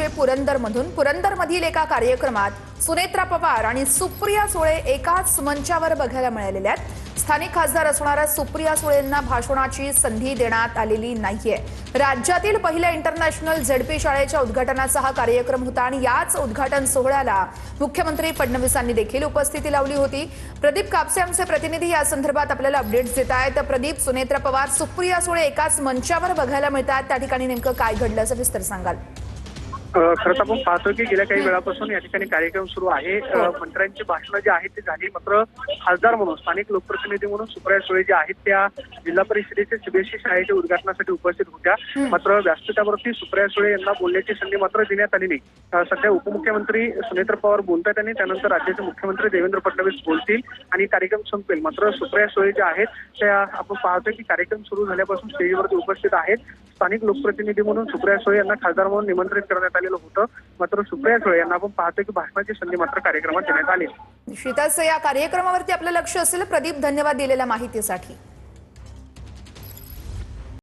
म्हणजे पुरंदरमधून. पुरंदरमधील एका कार्यक्रमात सुनेत्रा पवार आणि सुप्रिया सुळे एकाच मंचावर बघायला मिळालेल्या आहेत. स्थानिक खासदार असणाऱ्या सुप्रिया सुळेंना भाषणाची संधी देण्यात आलेली नाहीये. राज्यातील पहिल्या इंटरनॅशनल झेडपी शाळेच्या उद्घाटनाचा हा कार्यक्रम होता आणि याच उद्घाटन सोहळ्याला मुख्यमंत्री फडणवीसांनी देखील उपस्थिती लावली होती. प्रदीप कापसे आमचे प्रतिनिधी या संदर्भात आपल्याला अपडेट्स देत आहेत. प्रदीप, सुनेत्रा पवार, सुप्रिया सुळे एकाच मंचावर बघायला मिळतात, त्या ठिकाणी नेमकं काय घडलं असं विस्तार सांगाल? खरंच आपण पाहतोय की गेल्या काही वेळापासून या ठिकाणी कार्यक्रम सुरू आहे. मंत्र्यांची भाषणं जी आहेत ती झाली, मात्र खासदार म्हणून, स्थानिक लोकप्रतिनिधी म्हणून सुप्रिया सुळे जे आहेत त्या जिल्हा परिषदेच्या सीबीएसई शाळेच्या उद्घाटनासाठी उपस्थित होत्या. मात्र व्यासपीठावरती सुप्रिया सुळे यांना बोलण्याची संधी मात्र देण्यात आली नाही. सध्या उपमुख्यमंत्री सुनेत्रा पवार बोलतात आणि त्यानंतर राज्याचे मुख्यमंत्री देवेंद्र फडणवीस बोलतील आणि कार्यक्रम संपेल. मात्र सुप्रिया सुळे ज्या आहेत त्या आपण पाहतोय की कार्यक्रम सुरू झाल्यापासून स्टेजवरती उपस्थित आहेत. स्थानिक लोकप्रतिनिधी म्हणून सुप्रिया सुळे यांना खासदार म्हणून निमंत्रित करण्यात आलेलं होतं. मात्र सुप्रिया सुळे यांना आपण पाहतोय की भाषणाची संधी मात्र कार्यक्रमात देण्यात आली. निश्चितच या कार्यक्रमावरती आपलं लक्ष असेल. प्रदीप, धन्यवाद दिलेल्या माहितीसाठी.